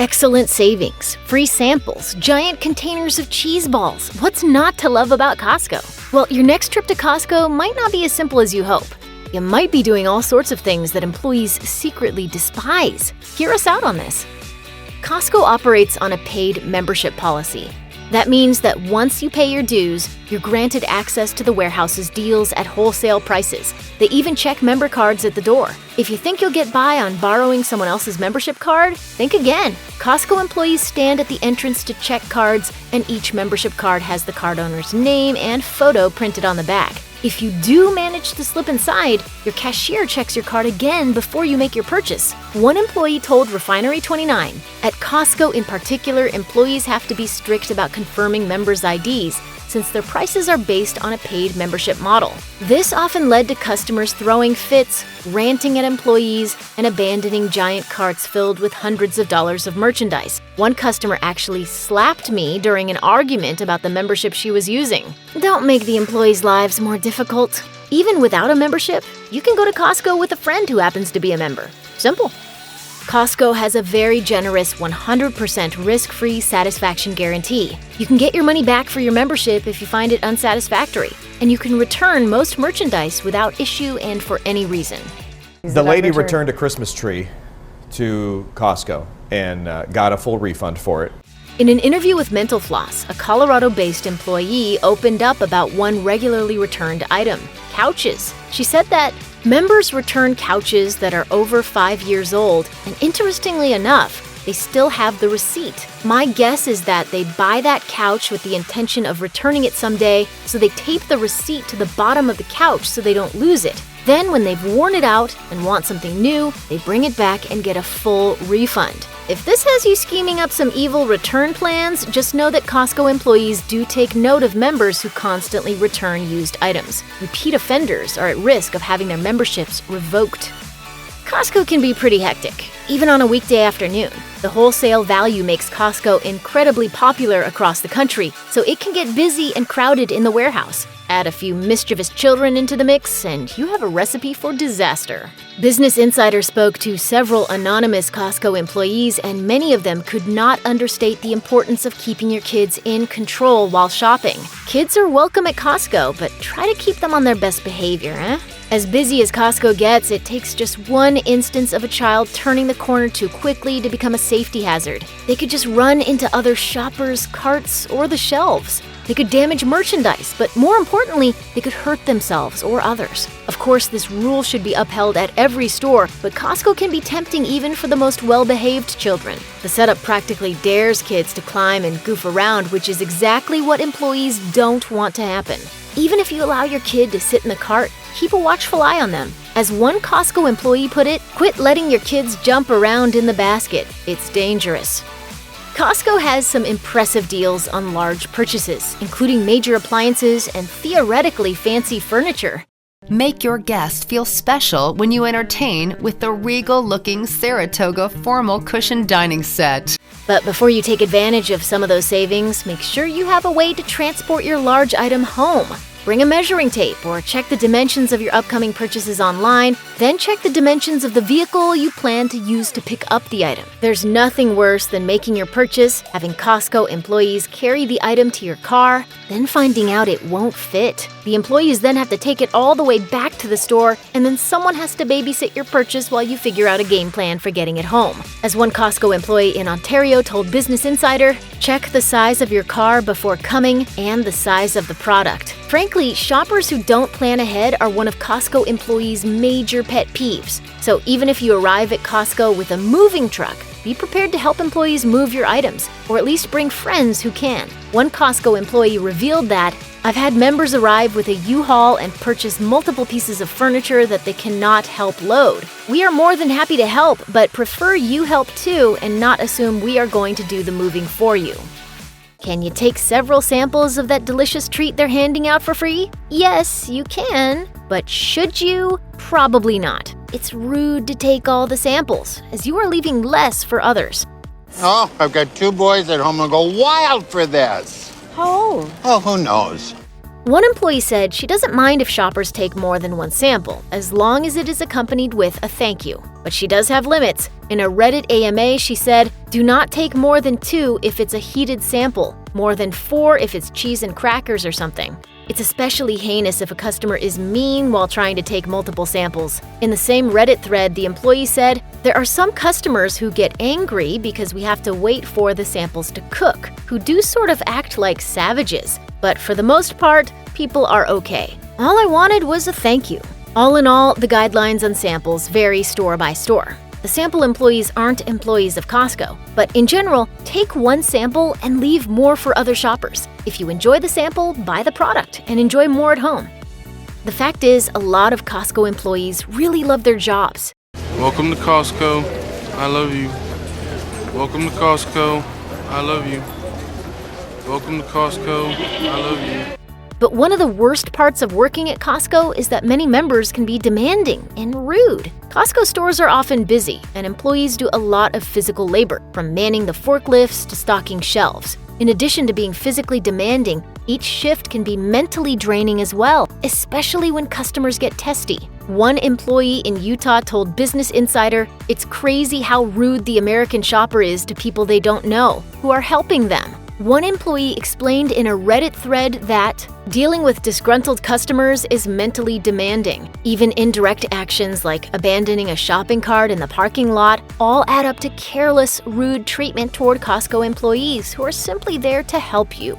Excellent savings, free samples, giant containers of cheese balls. What's not to love about Costco? Well, your next trip to Costco might not be as simple as you hope. You might be doing all sorts of things that employees secretly despise. Hear us out on this. Costco operates on a paid membership policy. That means that once you pay your dues, you're granted access to the warehouse's deals at wholesale prices. They even check member cards at the door. If you think you'll get by on borrowing someone else's membership card, think again. Costco employees stand at the entrance to check cards, and each membership card has the card owner's name and photo printed on the back. If you do manage to slip inside, your cashier checks your card again before you make your purchase. One employee told Refinery29, at Costco in particular, employees have to be strict about confirming members' IDs since their prices are based on a paid membership model. This often led to customers throwing fits, ranting at employees, and abandoning giant carts filled with hundreds of dollars of merchandise. One customer actually slapped me during an argument about the membership she was using. Don't make the employees' lives more difficult. Even without a membership, you can go to Costco with a friend who happens to be a member. Simple. Costco has a very generous 100% risk-free satisfaction guarantee. You can get your money back for your membership if you find it unsatisfactory, and you can return most merchandise without issue and for any reason. The lady returned a Christmas tree to Costco and got a full refund for it. In an interview with Mental Floss, a Colorado-based employee opened up about one regularly returned item: couches. She said that members return couches that are over 5 years old, and interestingly enough, they still have the receipt. My guess is that they buy that couch with the intention of returning it someday, so they tape the receipt to the bottom of the couch so they don't lose it. Then, when they've worn it out and want something new, they bring it back and get a full refund. If this has you scheming up some evil return plans, just know that Costco employees do take note of members who constantly return used items. Repeat offenders are at risk of having their memberships revoked. Costco can be pretty hectic, even on a weekday afternoon. The wholesale value makes Costco incredibly popular across the country, so it can get busy and crowded in the warehouse. Add a few mischievous children into the mix, and you have a recipe for disaster. Business Insider spoke to several anonymous Costco employees, and many of them could not understate the importance of keeping your kids in control while shopping. Kids are welcome at Costco, but try to keep them on their best behavior, eh? As busy as Costco gets, it takes just one instance of a child turning the corner too quickly to become a safety hazard. They could just run into other shoppers' carts or the shelves. They could damage merchandise, but more importantly, they could hurt themselves or others. Of course, this rule should be upheld at every store, but Costco can be tempting even for the most well-behaved children. The setup practically dares kids to climb and goof around, which is exactly what employees don't want to happen. Even if you allow your kid to sit in the cart, keep a watchful eye on them. As one Costco employee put it, quit letting your kids jump around in the basket. It's dangerous. Costco has some impressive deals on large purchases, including major appliances and theoretically fancy furniture. Make your guest feel special when you entertain with the regal-looking Saratoga formal cushion dining set. But before you take advantage of some of those savings, make sure you have a way to transport your large item home. Bring a measuring tape or check the dimensions of your upcoming purchases online, then check the dimensions of the vehicle you plan to use to pick up the item. There's nothing worse than making your purchase, having Costco employees carry the item to your car, then finding out it won't fit. The employees then have to take it all the way back to the store, and then someone has to babysit your purchase while you figure out a game plan for getting it home. As one Costco employee in Ontario told Business Insider, check the size of your car before coming and the size of the product. Frankly, shoppers who don't plan ahead are one of Costco employees' major pet peeves. So even if you arrive at Costco with a moving truck, be prepared to help employees move your items, or at least bring friends who can. One Costco employee revealed that, I've had members arrive with a U-Haul and purchase multiple pieces of furniture that they cannot help load. We are more than happy to help, but prefer you help too and not assume we are going to do the moving for you. Can you take several samples of that delicious treat they're handing out for free? Yes, you can. But should you? Probably not. It's rude to take all the samples, as you are leaving less for others. Oh, I've got 2 boys at home and go wild for this. How old? Oh, who knows? One employee said she doesn't mind if shoppers take more than one sample, as long as it is accompanied with a thank you. But she does have limits, In a Reddit AMA, she said, "Do not take more than 2 if it's a heated sample, more than 4 if it's cheese and crackers or something. It's especially heinous if a customer is mean while trying to take multiple samples." In the same Reddit thread, the employee said, "There are some customers who get angry because we have to wait for the samples to cook, who do sort of act like savages. But for the most part, people are okay. All I wanted was a thank you." All in all, the guidelines on samples vary store by store. The sample employees aren't employees of Costco, but in general, take one sample and leave more for other shoppers. If you enjoy the sample, buy the product and enjoy more at home. The fact is, a lot of Costco employees really love their jobs. Welcome to Costco. I love you. Welcome to Costco. I love you. Welcome to Costco. I love you. But one of the worst parts of working at Costco is that many members can be demanding and rude. Costco stores are often busy, and employees do a lot of physical labor, from manning the forklifts to stocking shelves. In addition to being physically demanding, each shift can be mentally draining as well, especially when customers get testy. One employee in Utah told Business Insider, "It's crazy how rude the American shopper is to people they don't know, who are helping them." One employee explained in a Reddit thread that dealing with disgruntled customers is mentally demanding. Even indirect actions like abandoning a shopping cart in the parking lot all add up to careless, rude treatment toward Costco employees who are simply there to help you.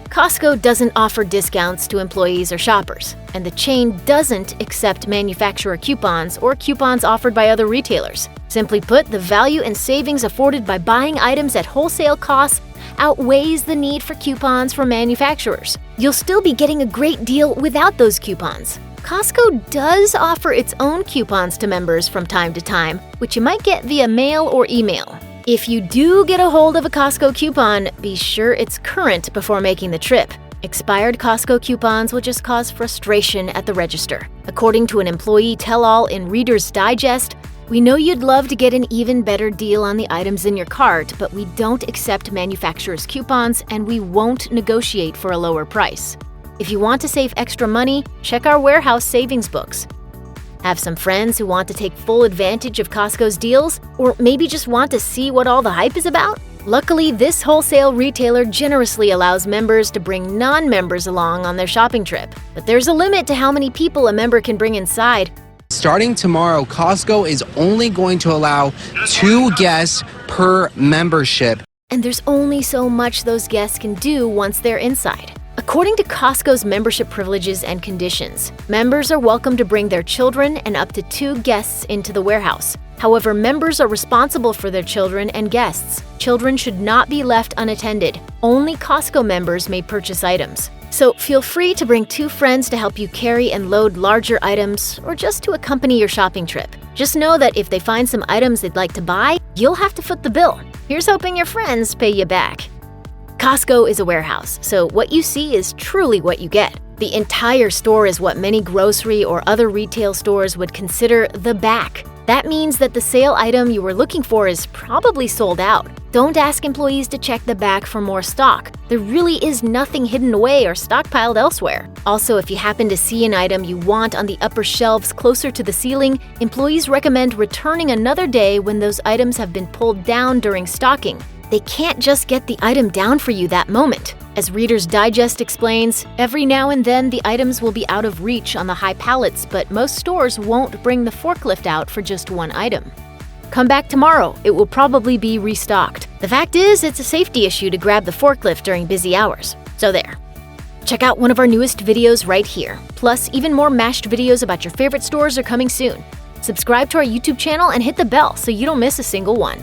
Costco doesn't offer discounts to employees or shoppers, and the chain doesn't accept manufacturer coupons or coupons offered by other retailers. Simply put, the value and savings afforded by buying items at wholesale costs outweighs the need for coupons from manufacturers. You'll still be getting a great deal without those coupons. Costco does offer its own coupons to members from time to time, which you might get via mail or email. If you do get a hold of a Costco coupon, be sure it's current before making the trip. Expired Costco coupons will just cause frustration at the register. According to an employee tell-all in Reader's Digest, "We know you'd love to get an even better deal on the items in your cart, but we don't accept manufacturers' coupons and we won't negotiate for a lower price. If you want to save extra money, check our warehouse savings books." Have some friends who want to take full advantage of Costco's deals? Or maybe just want to see what all the hype is about? Luckily, this wholesale retailer generously allows members to bring non-members along on their shopping trip. But there's a limit to how many people a member can bring inside. Starting tomorrow, Costco is only going to allow 2 guests per membership. And there's only so much those guests can do once they're inside. According to Costco's membership privileges and conditions, members are welcome to bring their children and up to 2 guests into the warehouse. However, members are responsible for their children and guests. Children should not be left unattended. Only Costco members may purchase items. So feel free to bring 2 friends to help you carry and load larger items or just to accompany your shopping trip. Just know that if they find some items they'd like to buy, you'll have to foot the bill. Here's hoping your friends pay you back. Costco is a warehouse, so what you see is truly what you get. The entire store is what many grocery or other retail stores would consider the back. That means that the sale item you were looking for is probably sold out. Don't ask employees to check the back for more stock. There really is nothing hidden away or stockpiled elsewhere. Also, if you happen to see an item you want on the upper shelves closer to the ceiling, employees recommend returning another day when those items have been pulled down during stocking. They can't just get the item down for you that moment. As Reader's Digest explains, every now and then the items will be out of reach on the high pallets, but most stores won't bring the forklift out for just one item. Come back tomorrow, it will probably be restocked. The fact is, it's a safety issue to grab the forklift during busy hours. So there. Check out one of our newest videos right here. Plus, even more mashed videos about your favorite stores are coming soon. Subscribe to our YouTube channel and hit the bell so you don't miss a single one.